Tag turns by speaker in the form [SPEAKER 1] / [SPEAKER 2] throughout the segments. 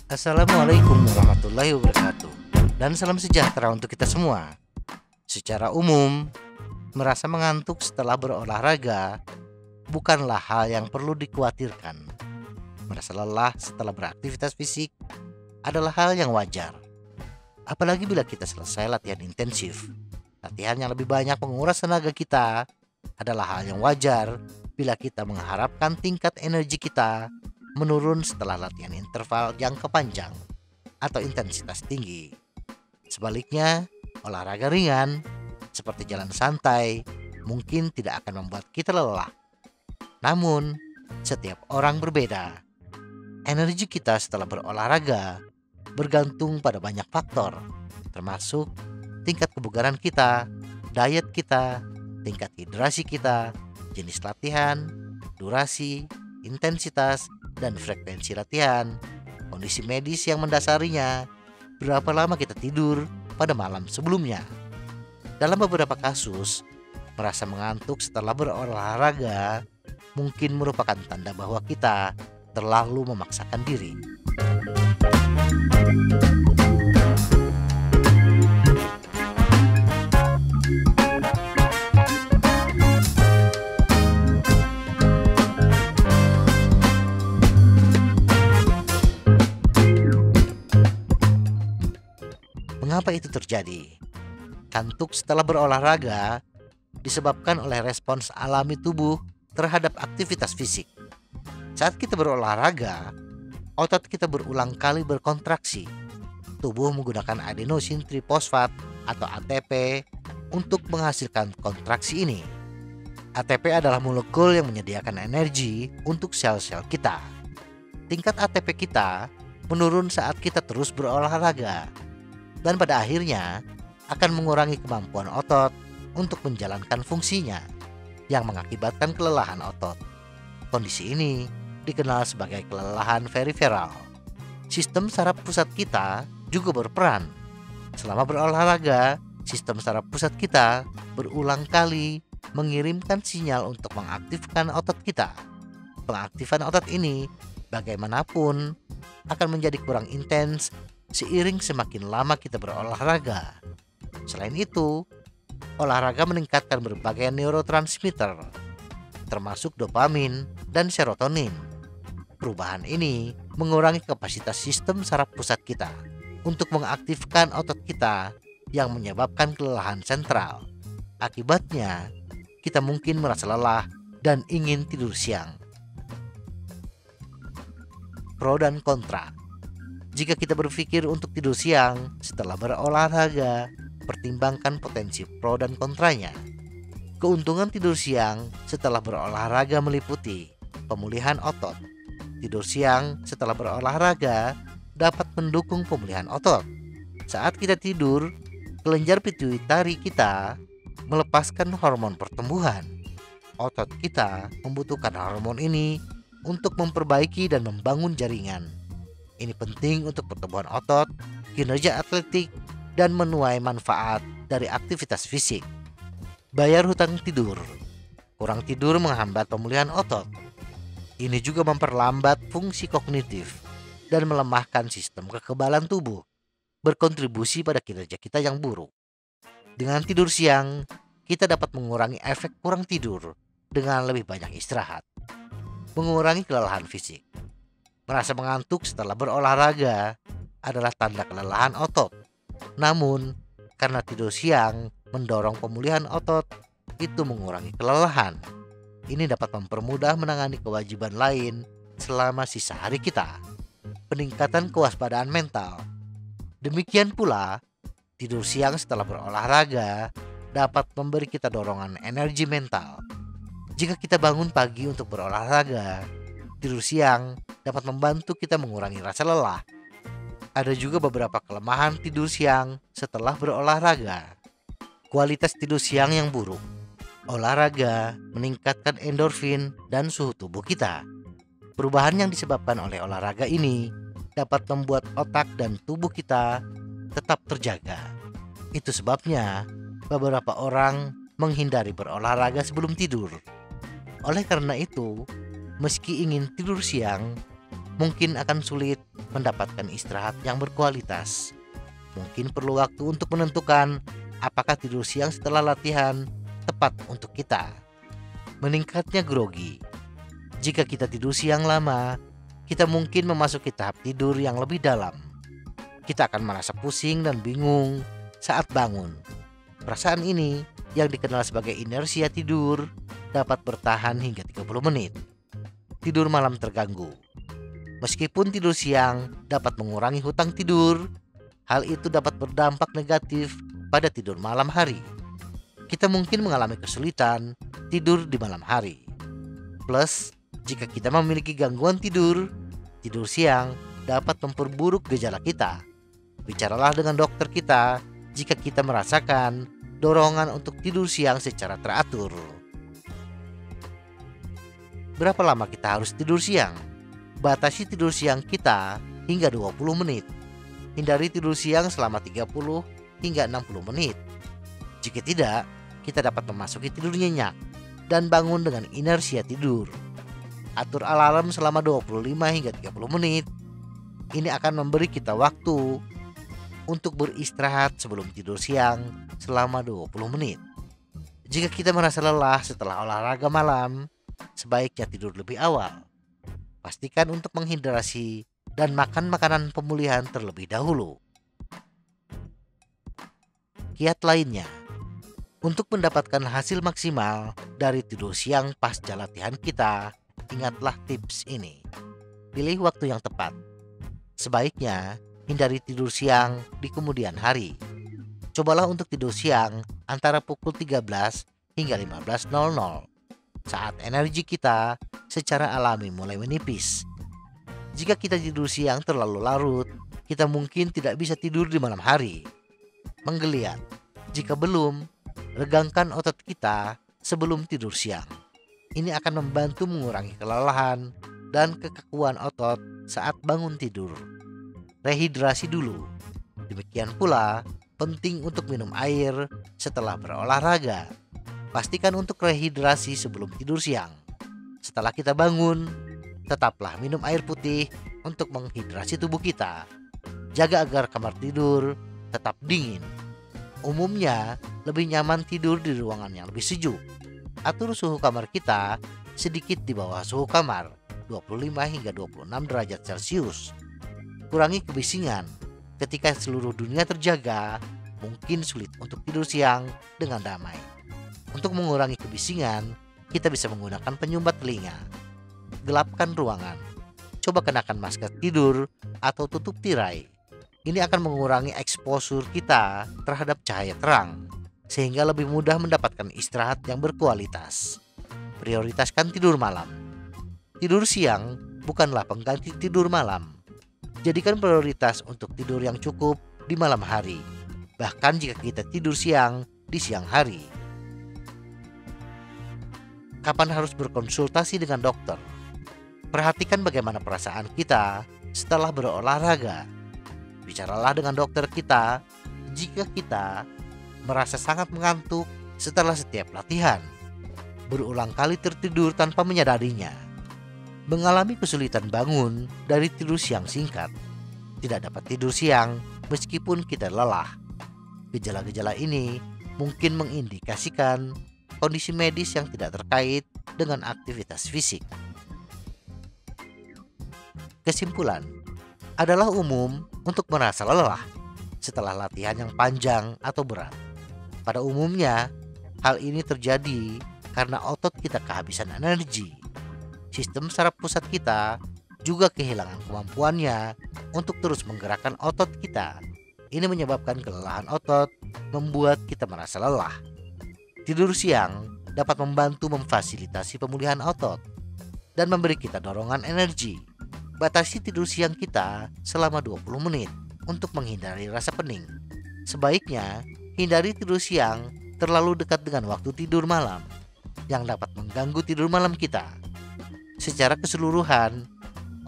[SPEAKER 1] Assalamualaikum warahmatullahi wabarakatuh. Dan salam sejahtera untuk kita semua. Secara umum, merasa mengantuk setelah berolahraga bukanlah hal yang perlu dikhawatirkan. Merasa lelah setelah beraktivitas fisik adalah hal yang wajar. Apalagi bila kita selesai latihan intensif. Latihan yang lebih banyak menguras tenaga kita adalah hal yang wajar bila kita mengharapkan tingkat energi kita menurun setelah latihan interval jangka panjang atau intensitas tinggi. Sebaliknya, olahraga ringan seperti jalan santai mungkin tidak akan membuat kita lelah. Namun, setiap orang berbeda. Energi kita setelah berolahraga bergantung pada banyak faktor, termasuk tingkat kebugaran kita, diet kita, tingkat hidrasi kita, jenis latihan, durasi, intensitas, dan frekuensi latihan, kondisi medis yang mendasarinya, berapa lama kita tidur pada malam sebelumnya. Dalam beberapa kasus, merasa mengantuk setelah berolahraga mungkin merupakan tanda bahwa kita terlalu memaksakan diri. Mengapa itu terjadi? Kantuk setelah berolahraga disebabkan oleh respons alami tubuh terhadap aktivitas fisik. Saat kita berolahraga, otot kita berulang kali berkontraksi. Tubuh menggunakan adenosin trifosfat atau ATP untuk menghasilkan kontraksi ini. ATP adalah molekul yang menyediakan energi untuk sel-sel kita. Tingkat ATP kita menurun saat kita terus berolahraga, dan pada akhirnya akan mengurangi kemampuan otot untuk menjalankan fungsinya, yang mengakibatkan kelelahan otot. Kondisi ini dikenal sebagai kelelahan periferal. Sistem saraf pusat kita juga berperan. Selama berolahraga, sistem saraf pusat kita berulang kali mengirimkan sinyal untuk mengaktifkan otot kita. Pengaktifan otot ini bagaimanapun akan menjadi kurang intens seiring semakin lama kita berolahraga. Selain itu, olahraga meningkatkan berbagai neurotransmitter, termasuk dopamin dan serotonin. Perubahan ini mengurangi kapasitas sistem saraf pusat kita untuk mengaktifkan otot kita yang menyebabkan kelelahan sentral. Akibatnya, kita mungkin merasa lelah dan ingin tidur siang. Pro dan kontra. Jika kita berpikir untuk tidur siang setelah berolahraga, pertimbangkan potensi pro dan kontranya. Keuntungan tidur siang setelah berolahraga meliputi pemulihan otot. Tidur siang setelah berolahraga dapat mendukung pemulihan otot. Saat kita tidur, kelenjar pituitari kita melepaskan hormon pertumbuhan. Otot kita membutuhkan hormon ini untuk memperbaiki dan membangun jaringan. Ini penting untuk pertumbuhan otot, kinerja atletik, dan menuai manfaat dari aktivitas fisik. Bayar hutang tidur. Kurang tidur menghambat pemulihan otot. Ini juga memperlambat fungsi kognitif dan melemahkan sistem kekebalan tubuh, berkontribusi pada kinerja kita yang buruk. Dengan tidur siang, kita dapat mengurangi efek kurang tidur dengan lebih banyak istirahat, mengurangi kelelahan fisik. Merasa mengantuk setelah berolahraga adalah tanda kelelahan otot. Namun, karena tidur siang mendorong pemulihan otot, itu mengurangi kelelahan. Ini dapat mempermudah menangani kewajiban lain selama sisa hari kita. Peningkatan kewaspadaan mental. Demikian pula, tidur siang setelah berolahraga dapat memberi kita dorongan energi mental. Jika kita bangun pagi untuk berolahraga, tidur siang dapat membantu kita mengurangi rasa lelah. Ada juga beberapa kelemahan tidur siang setelah berolahraga. Kualitas tidur siang yang buruk. Olahraga meningkatkan endorfin dan suhu tubuh kita. Perubahan yang disebabkan oleh olahraga ini dapat membuat otak dan tubuh kita tetap terjaga. Itu sebabnya beberapa orang menghindari berolahraga sebelum tidur. Oleh karena itu, meski ingin tidur siang, mungkin akan sulit mendapatkan istirahat yang berkualitas. Mungkin perlu waktu untuk menentukan apakah tidur siang setelah latihan tepat untuk kita. Meningkatnya grogi. Jika kita tidur siang lama, kita mungkin memasuki tahap tidur yang lebih dalam. Kita akan merasa pusing dan bingung saat bangun. Perasaan ini yang dikenal sebagai inersia tidur dapat bertahan hingga 30 menit. Tidur malam terganggu. Meskipun tidur siang dapat mengurangi hutang tidur, hal itu dapat berdampak negatif pada tidur malam hari. Kita mungkin mengalami kesulitan tidur di malam hari. Plus, jika kita memiliki gangguan tidur, tidur siang dapat memperburuk gejala kita. Bicaralah dengan dokter kita jika kita merasakan dorongan untuk tidur siang secara teratur. Berapa lama kita harus tidur siang? Batasi tidur siang kita hingga 20 menit. Hindari tidur siang selama 30 hingga 60 menit. Jika tidak, kita dapat memasuki tidur nyenyak dan bangun dengan inersia tidur. Atur alarm selama 25 hingga 30 menit. Ini akan memberi kita waktu untuk beristirahat sebelum tidur siang selama 20 menit. Jika kita merasa lelah setelah olahraga malam, sebaiknya tidur lebih awal. Pastikan untuk menghidrasi dan makan makanan pemulihan terlebih dahulu. Kiat lainnya, untuk mendapatkan hasil maksimal dari tidur siang pasca latihan kita, ingatlah tips ini. Pilih waktu yang tepat. Sebaiknya hindari tidur siang di kemudian hari. Cobalah untuk tidur siang antara pukul 13 hingga 15.00 saat energi kita secara alami mulai menipis. Jika kita tidur siang terlalu larut, kita mungkin tidak bisa tidur di malam hari. Menggeliat. Jika belum, regangkan otot kita sebelum tidur siang. Ini akan membantu mengurangi kelelahan dan kekakuan otot saat bangun tidur. Rehidrasi dulu. Demikian pula, penting untuk minum air setelah berolahraga. Pastikan untuk rehidrasi sebelum tidur siang. Setelah kita bangun, tetaplah minum air putih untuk menghidrasi tubuh kita. Jaga agar kamar tidur tetap dingin. Umumnya, lebih nyaman tidur di ruangan yang lebih sejuk. Atur suhu kamar kita sedikit di bawah suhu kamar, 25 hingga 26 derajat Celcius. Kurangi kebisingan. Ketika seluruh dunia terjaga, mungkin sulit untuk tidur siang dengan damai. Untuk mengurangi kebisingan, kita bisa menggunakan penyumbat telinga. Gelapkan ruangan. Coba kenakan masker tidur atau tutup tirai. Ini akan mengurangi eksposur kita terhadap cahaya terang, sehingga lebih mudah mendapatkan istirahat yang berkualitas. Prioritaskan tidur malam. Tidur siang bukanlah pengganti tidur malam. Jadikan prioritas untuk tidur yang cukup di malam hari, bahkan jika kita tidur siang di siang hari. Kapan harus berkonsultasi dengan dokter? Perhatikan bagaimana perasaan kita setelah berolahraga. Bicaralah dengan dokter kita jika kita merasa sangat mengantuk setelah setiap latihan, berulang kali tertidur tanpa menyadarinya, mengalami kesulitan bangun dari tidur siang singkat, tidak dapat tidur siang meskipun kita lelah. Gejala-gejala ini mungkin mengindikasikan kondisi medis yang tidak terkait dengan aktivitas fisik. Kesimpulan, adalah umum untuk merasa lelah setelah latihan yang panjang atau berat. Pada umumnya, hal ini terjadi karena otot kita kehabisan energi. Sistem saraf pusat kita juga kehilangan kemampuannya untuk terus menggerakkan otot kita. Ini menyebabkan kelelahan otot, membuat kita merasa lelah. Tidur siang dapat membantu memfasilitasi pemulihan otot dan memberi kita dorongan energi. Batasi tidur siang kita selama 20 menit untuk menghindari rasa pening. Sebaiknya hindari tidur siang terlalu dekat dengan waktu tidur malam yang dapat mengganggu tidur malam kita. Secara keseluruhan,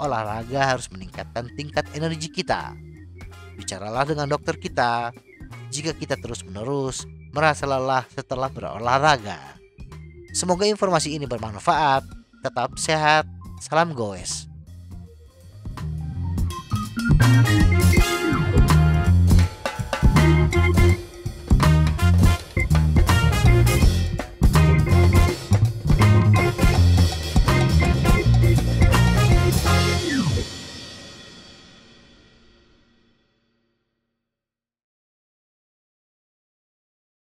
[SPEAKER 1] olahraga harus meningkatkan tingkat energi kita. Bicaralah dengan dokter kita jika kita terus-menerus merasa lelah setelah berolahraga. Semoga informasi ini bermanfaat. Tetap sehat. Salam goes.